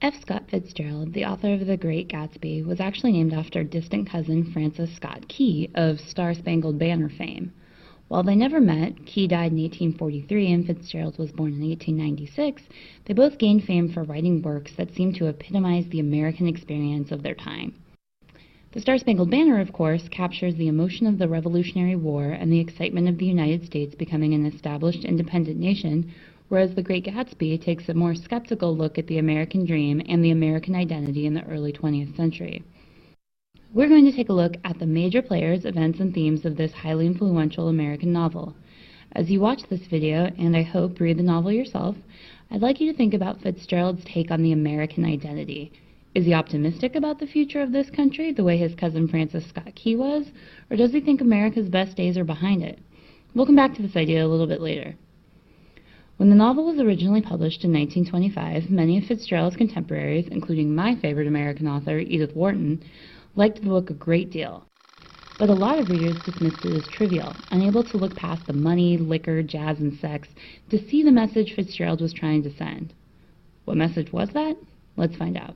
F. Scott Fitzgerald, the author of The Great Gatsby, was actually named after distant cousin Francis Scott Key of Star-Spangled Banner fame. While they never met, Key died in 1843 and Fitzgerald was born in 1896, they both gained fame for writing works that seemed to epitomize the American experience of their time. The Star-Spangled Banner, of course, captures the emotion of the Revolutionary War and the excitement of the United States becoming an established independent nation, whereas The Great Gatsby takes a more skeptical look at the American dream and the American identity in the early 20th century. We're going to take a look at the major players, events, and themes of this highly influential American novel. As you watch this video, and I hope read the novel yourself, I'd like you to think about Fitzgerald's take on the American identity. Is he optimistic about the future of this country, the way his cousin Francis Scott Key was, or does he think America's best days are behind it? We'll come back to this idea a little bit later. When the novel was originally published in 1925, many of Fitzgerald's contemporaries, including my favorite American author, Edith Wharton, liked the book a great deal. But a lot of readers dismissed it as trivial, unable to look past the money, liquor, jazz, and sex to see the message Fitzgerald was trying to send. What message was that? Let's find out.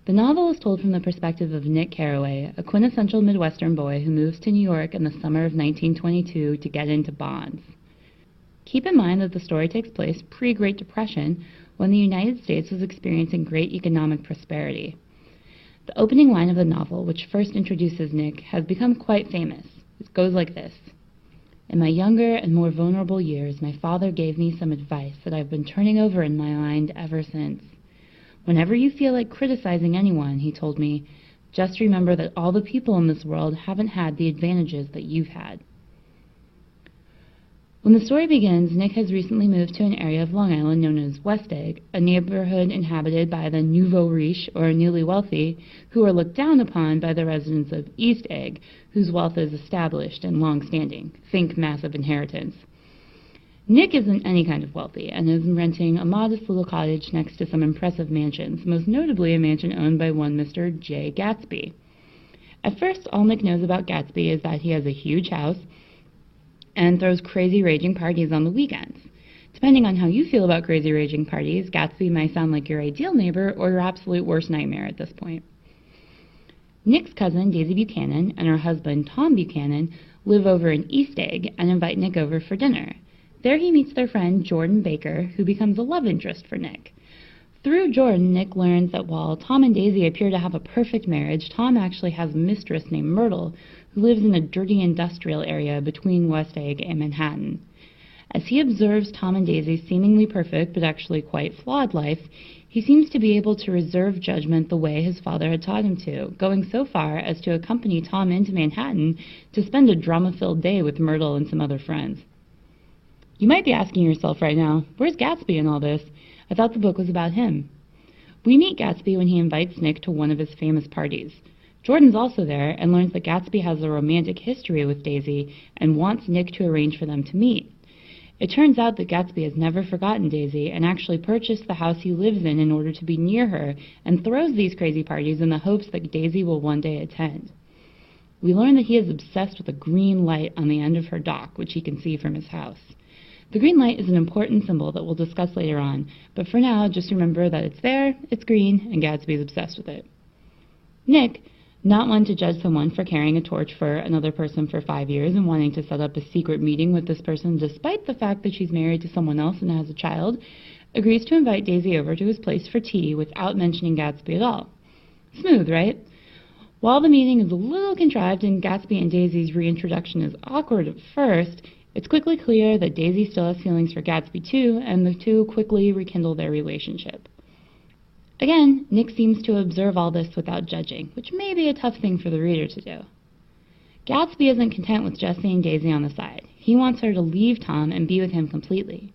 The novel is told from the perspective of Nick Carraway, a quintessential Midwestern boy who moves to New York in the summer of 1922 to get into bonds. Keep in mind that the story takes place pre-Great Depression, when the United States was experiencing great economic prosperity. The opening line of the novel, which first introduces Nick, has become quite famous. It goes like this. In my younger and more vulnerable years, my father gave me some advice that I've been turning over in my mind ever since. Whenever you feel like criticizing anyone, he told me, just remember that all the people in this world haven't had the advantages that you've had. When the story begins, Nick has recently moved to an area of Long Island known as West Egg, a neighborhood inhabited by the nouveau riche, or newly wealthy, who are looked down upon by the residents of East Egg, whose wealth is established and long-standing. Think massive inheritance. Nick isn't any kind of wealthy and is renting a modest little cottage next to some impressive mansions, most notably a mansion owned by one Mr. J. Gatsby. At first, all Nick knows about Gatsby is that he has a huge house and throws crazy raging parties on the weekends. Depending on how you feel about crazy raging parties, Gatsby might sound like your ideal neighbor or your absolute worst nightmare at this point. Nick's cousin, Daisy Buchanan, and her husband, Tom Buchanan, live over in East Egg and invite Nick over for dinner. There he meets their friend Jordan Baker, who becomes a love interest for Nick. Through Jordan, Nick learns that while Tom and Daisy appear to have a perfect marriage, Tom actually has a mistress named Myrtle, who lives in a dirty industrial area between West Egg and Manhattan. As he observes Tom and Daisy's seemingly perfect but actually quite flawed life, he seems to be able to reserve judgment the way his father had taught him to, going so far as to accompany Tom into Manhattan to spend a drama-filled day with Myrtle and some other friends. You might be asking yourself right now, where's Gatsby in all this? I thought the book was about him. We meet Gatsby when he invites Nick to one of his famous parties. Jordan's also there and learns that Gatsby has a romantic history with Daisy and wants Nick to arrange for them to meet. It turns out that Gatsby has never forgotten Daisy and actually purchased the house he lives in order to be near her and throws these crazy parties in the hopes that Daisy will one day attend. We learn that he is obsessed with a green light on the end of her dock, which he can see from his house. The green light is an important symbol that we'll discuss later on, but for now, just remember that it's there, it's green, and Gatsby's obsessed with it. Nick, not one to judge someone for carrying a torch for another person for 5 years and wanting to set up a secret meeting with this person despite the fact that she's married to someone else and has a child, agrees to invite Daisy over to his place for tea without mentioning Gatsby at all. Smooth, right? While the meeting is a little contrived and Gatsby and Daisy's reintroduction is awkward at first, it's quickly clear that Daisy still has feelings for Gatsby too, and the two quickly rekindle their relationship. Again, Nick seems to observe all this without judging, which may be a tough thing for the reader to do. Gatsby isn't content with just seeing Daisy on the side. He wants her to leave Tom and be with him completely.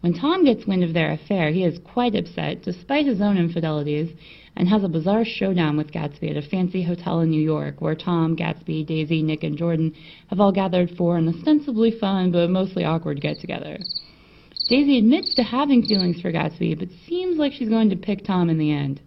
When Tom gets wind of their affair, he is quite upset, despite his own infidelities, and has a bizarre showdown with Gatsby at a fancy hotel in New York, where Tom, Gatsby, Daisy, Nick, and Jordan have all gathered for an ostensibly fun but mostly awkward get-together. Daisy admits to having feelings for Gatsby, but seems like she's going to pick Tom in the end.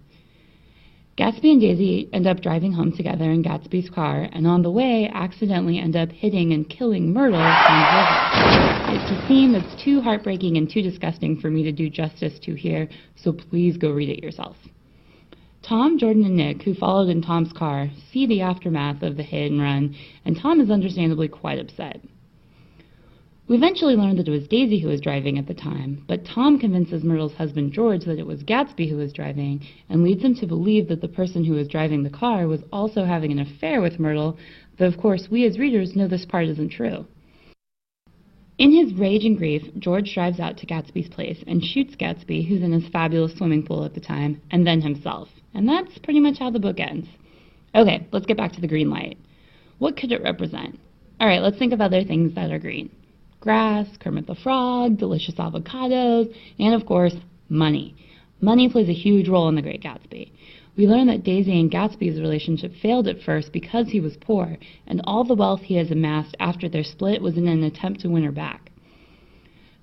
Gatsby and Daisy end up driving home together in Gatsby's car, and on the way accidentally end up hitting and killing Myrtle on the river. It's a scene that's too heartbreaking and too disgusting for me to do justice to here, so please go read it yourself. Tom, Jordan, and Nick, who followed in Tom's car, see the aftermath of the hit and run, and Tom is understandably quite upset. We eventually learn that it was Daisy who was driving at the time, but Tom convinces Myrtle's husband George that it was Gatsby who was driving, and leads him to believe that the person who was driving the car was also having an affair with Myrtle, though of course we as readers know this part isn't true. In his rage and grief, George drives out to Gatsby's place and shoots Gatsby, who's in his fabulous swimming pool at the time, and then himself. And that's pretty much how the book ends. Okay, let's get back to the green light. What could it represent? Alright, let's think of other things that are green. Grass, Kermit the Frog, delicious avocados, and of course, money. Money plays a huge role in The Great Gatsby. We learn that Daisy and Gatsby's relationship failed at first because he was poor, and all the wealth he has amassed after their split was in an attempt to win her back.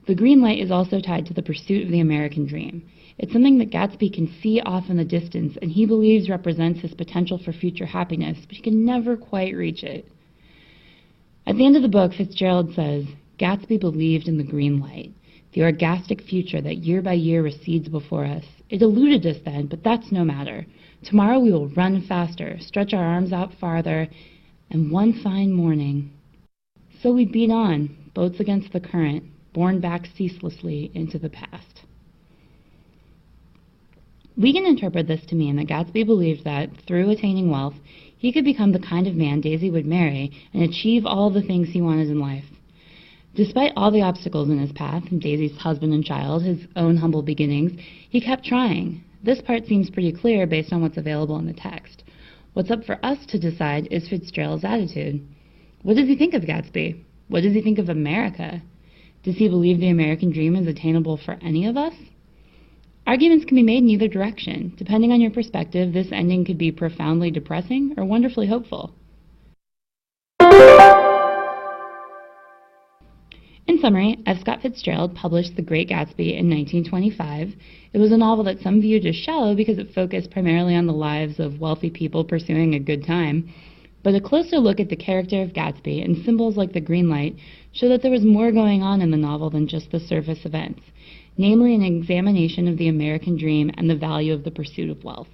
The green light is also tied to the pursuit of the American dream. It's something that Gatsby can see off in the distance, and he believes represents his potential for future happiness, but he can never quite reach it. At the end of the book, Fitzgerald says, Gatsby believed in the green light, the orgastic future that year by year recedes before us. It eluded us then, but that's no matter. Tomorrow we will run faster, stretch our arms out farther, and one fine morning. So we beat on, boats against the current, borne back ceaselessly into the past. We can interpret this to mean that Gatsby believed that, through attaining wealth, he could become the kind of man Daisy would marry and achieve all the things he wanted in life. Despite all the obstacles in his path, Daisy's husband and child, his own humble beginnings, he kept trying. This part seems pretty clear based on what's available in the text. What's up for us to decide is Fitzgerald's attitude. What does he think of Gatsby? What does he think of America? Does he believe the American dream is attainable for any of us? Arguments can be made in either direction. Depending on your perspective, this ending could be profoundly depressing or wonderfully hopeful. In summary, F. Scott Fitzgerald published The Great Gatsby in 1925. It was a novel that some viewed as shallow because it focused primarily on the lives of wealthy people pursuing a good time. But a closer look at the character of Gatsby and symbols like the green light show that there was more going on in the novel than just the surface events, namely an examination of the American dream and the value of the pursuit of wealth.